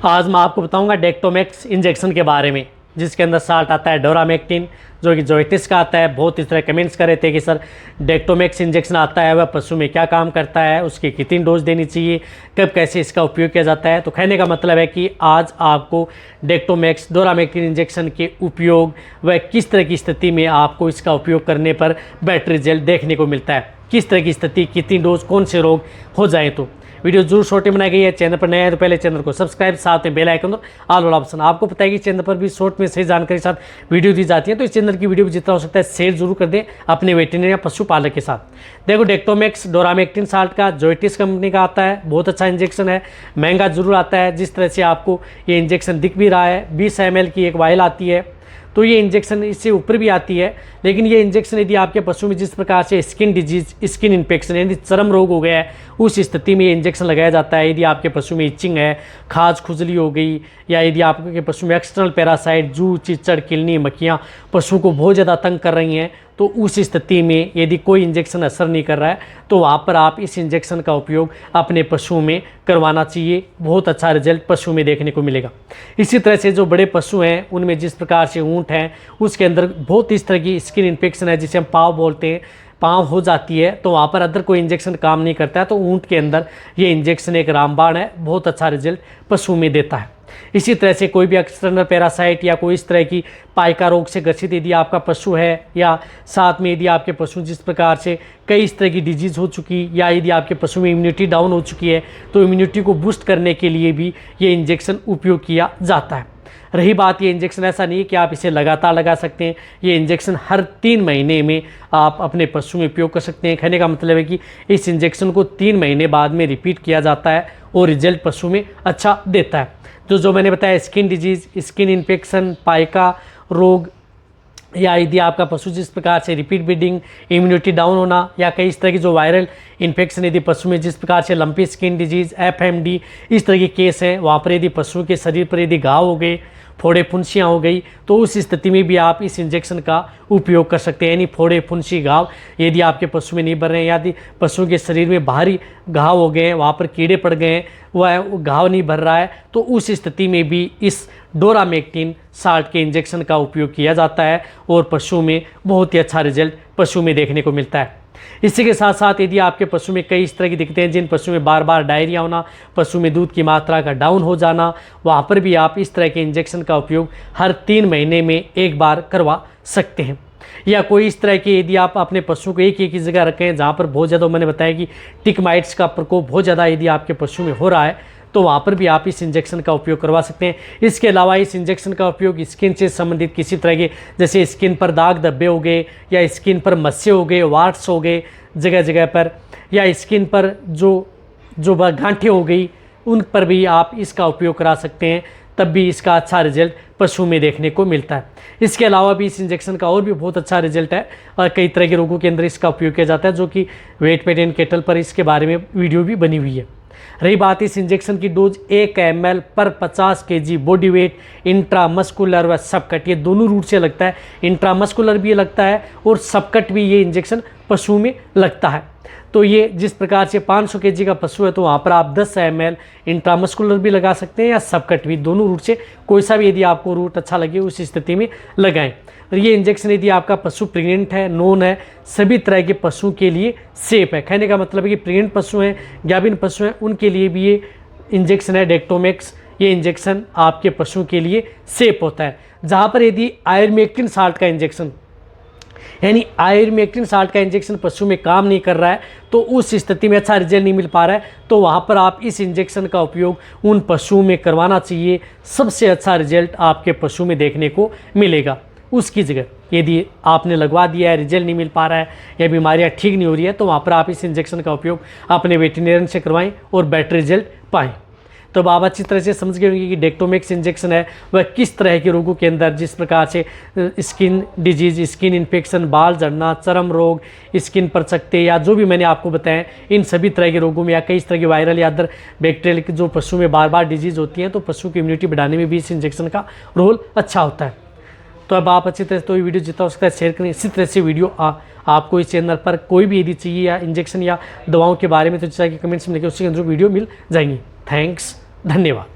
आज मैं आपको बताऊंगा डेक्टोमेक्स इंजेक्शन के बारे में, जिसके अंदर साल्ट आता है डोरामेक्टिन, जो कि जोइटिस का आता है। बहुत इस तरह कमेंट्स कर रहे थे कि सर डेक्टोमेक्स इंजेक्शन आता है, वह पशु में क्या काम करता है, उसकी कितनी डोज देनी चाहिए, कब कैसे इसका उपयोग किया जाता है। तो कहने का मतलब है कि आज आपको डेक्टोमेक्स डोरामेक्टिन इंजेक्शन के उपयोग व किस तरह की स्थिति में आपको इसका उपयोग करने पर बेटर रिजल्ट देखने को मिलता है, किस तरह की स्थिति, कितनी डोज, कौन से रोग हो जाए। तो वीडियो जरूर शॉर्ट में बनाई गई है। चैनल पर नए हैं तो पहले चैनल को सब्सक्राइब, साथ में बेल आइकन और ऑल वाला ऑप्शन। आपको पता है कि चैनल पर भी शॉर्ट में सही जानकारी के साथ वीडियो दी जाती है, तो इस चैनल की वीडियो भी जितना हो सकता है शेयर जरूर कर दें अपने वेटरनरी या पशुपालक के साथ। देखो डेक्टोमेक्स डोरामेक्टिन साल्ट का जोइटिस कंपनी का आता है, बहुत अच्छा इंजेक्शन है, महंगा जरूर आता है। जिस तरह से आपको ये इंजेक्शन दिख भी रहा है, 20 ml की एक वायल आती है, तो ये इंजेक्शन इससे ऊपर भी आती है। लेकिन ये इंजेक्शन यदि आपके पशु में जिस प्रकार से स्किन डिजीज, स्किन इन्फेक्शन यानी चर्म रोग हो गया है, उस स्थिति में ये इंजेक्शन लगाया जाता है। यदि आपके पशु में इचिंग है, खाज खुजली हो गई, या यदि आपके पशु में एक्सटर्नल पैरासाइट, जू, चिचड़, किलनी, मक्खियाँ पशु को बहुत ज़्यादा तंग कर रही हैं, तो उस स्थिति में यदि कोई इंजेक्शन असर नहीं कर रहा है, तो वहाँ पर आप इस इंजेक्शन का उपयोग अपने पशु में करवाना चाहिए। बहुत अच्छा रिजल्ट पशु में देखने को मिलेगा। इसी तरह से जो बड़े पशु हैं, उनमें जिस प्रकार से ऊँट हैं, उसके अंदर बहुत इस तरह की स्किन इन्फेक्शन है, जिसे हम पाँव बोलते हैं, पाँव हो जाती है, तो वहाँ पर अदर कोई इंजेक्शन काम नहीं करता है। तो ऊँट के अंदर ये इंजेक्शन एक रामबाण है, बहुत अच्छा रिजल्ट पशु में देता है। इसी तरह से कोई भी एक्सटर्नल पैरासाइट या कोई इस तरह की पाइका रोग से ग्रसित यदि आपका पशु है, या साथ में यदि आपके पशु जिस प्रकार से कई इस तरह की डिजीज़ हो चुकी, या यदि आपके पशु में इम्यूनिटी डाउन हो चुकी है, तो इम्यूनिटी को बूस्ट करने के लिए भी ये इंजेक्शन उपयोग किया जाता है। रही बात, ये इंजेक्शन ऐसा नहीं है कि आप इसे लगातार लगा सकते हैं, ये इंजेक्शन हर 3 महीने में आप अपने पशु में उपयोग कर सकते हैं। कहने का मतलब है कि इस इंजेक्शन को 3 महीने बाद में रिपीट किया जाता है और रिजल्ट पशु में अच्छा देता है। जो मैंने बताया, skin disease, skin infection, pica रोग, या यदि आपका पशु जिस प्रकार से रिपीट ब्रीडिंग, इम्यूनिटी डाउन होना, या कई इस तरह की जो वायरल इन्फेक्शन यदि पशु में जिस प्रकार से लंपी स्किन डिजीज़, FMD, इस तरह के केस हैं, वहाँ पर यदि पशु के शरीर पर यदि घाव हो गए, फोड़े फुंसियाँ हो गई, तो उस स्थिति में भी आप इस इंजेक्शन का उपयोग कर सकते हैं। यानी फोड़े फुंसी घाव यदि आपके पशु में नहीं बढ़ रहे हैं, यदि पशु के शरीर में बाहरी घाव हो गए हैं, वहाँ पर कीड़े पड़ गए हैं, वह घाव नहीं भर रहा है, तो उस स्थिति में भी इस डोरामेक्टिन साल्ट के इंजेक्शन का उपयोग किया जाता है और पशु में बहुत ही अच्छा रिजल्ट पशु में देखने को मिलता है। इसी के साथ साथ यदि आपके पशु में कई इस तरह की दिक्कतें हैं, जिन पशु में बार बार डायरिया होना, पशु में दूध की मात्रा का डाउन हो जाना, वहाँ पर भी आप इस तरह के इंजेक्शन का उपयोग हर 3 महीने में एक बार करवा सकते हैं। या कोई इस तरह के यदि आप अपने पशु को एक ही जगह रखें जहाँ पर बहुत ज़्यादा, मैंने बताया कि टिक माइट्स का प्रकोप बहुत ज़्यादा यदि आपके पशु में हो रहा है, तो वहाँ पर भी आप इस इंजेक्शन का उपयोग करवा सकते हैं। इसके अलावा इस इंजेक्शन का उपयोग स्किन से संबंधित किसी तरह के, जैसे स्किन पर दाग धब्बे हो गए, या स्किन पर मस्से हो गए, वार्ट्स हो गए जगह जगह पर, या स्किन पर जो गांठें हो गई, उन पर भी आप इसका उपयोग करा सकते हैं, तब भी इसका अच्छा रिजल्ट पशु में देखने को मिलता है। इसके अलावा भी इस इंजेक्शन का और भी बहुत अच्छा रिजल्ट है, और कई तरह के रोगों के अंदर इसका उपयोग किया जाता है, जो कि वेट पेट एंड केटल पर इसके बारे में वीडियो भी बनी हुई है। रही बात इस इंजेक्शन की डोज, 1 ml पर 50 kg बॉडी वेट, इंट्रामस्कुलर व सबकट, ये दोनों रूट से लगता है। इंट्रामस्कुलर भी लगता है और सबकट भी ये इंजेक्शन पशु में लगता है। तो ये जिस प्रकार से 500 kg का पशु है, तो वहाँ पर आप 10 ml इंट्रामस्कुलर भी लगा सकते हैं, या सबकट भी, दोनों रूट से कोई सा भी यदि आपको रूट अच्छा लगे उस स्थिति में लगाएं। और ये इंजेक्शन यदि आपका पशु प्रेग्नेंट है, नॉन है, सभी तरह के पशु के लिए सेफ है। कहने का मतलब है कि प्रेग्नेंट पशु हैं, गाभिन पशु हैं, उनके लिए भी ये इंजेक्शन है डेक्टोमेक्स, ये इंजेक्शन आपके पशु के लिए सेफ होता है। जहाँ पर यदि आयुर्मेक्टिन साल्ट का इंजेक्शन, यानी आयुर्मेक्टिन साल्ट का इंजेक्शन पशु में काम नहीं कर रहा है, तो उस स्थिति में अच्छा रिजल्ट नहीं मिल पा रहा है, तो वहाँ पर आप इस इंजेक्शन का उपयोग उन पशुओं में करवाना चाहिए। सबसे अच्छा रिजल्ट आपके पशु में देखने को मिलेगा। उसकी जगह यदि आपने लगवा दिया है, रिजल्ट नहीं मिल पा रहा है, या बीमारियाँ ठीक नहीं हो रही है, तो वहाँ पर आप इस इंजेक्शन का उपयोग अपने वेटरनरियन से करवाएं और बेटर रिजल्ट पाएँ। तो आप अच्छी तरह से समझ गए होंगे कि डेक्टोमेक्स इंजेक्शन है वह किस तरह के रोगों के अंदर, जिस प्रकार से स्किन डिजीज, स्किन इन्फेक्शन, बाल झड़ना, चर्म रोग, स्किन पर चकत्ते, या जो भी मैंने आपको बताएं, इन सभी तरह के रोगों में, या कई तरह के वायरल या अदर बैक्टीरियल की जो पशु में बार बार डिजीज होती हैं, तो पशु की इम्यूनिटी बढ़ाने में भी इस इंजेक्शन का रोल अच्छा होता है। तो अब आप अच्छी तरह से, तो ये वीडियो जितना हो सकता है शेयर करें। इसी तरह से वीडियो आपको इस चैनल पर कोई भी यदि चाहिए, या इंजेक्शन या दवाओं के बारे में, तो जैसा कि कमेंट्स में लिखे, उसके अंदर वीडियो मिल जाएंगी। थैंक्स, धन्यवाद।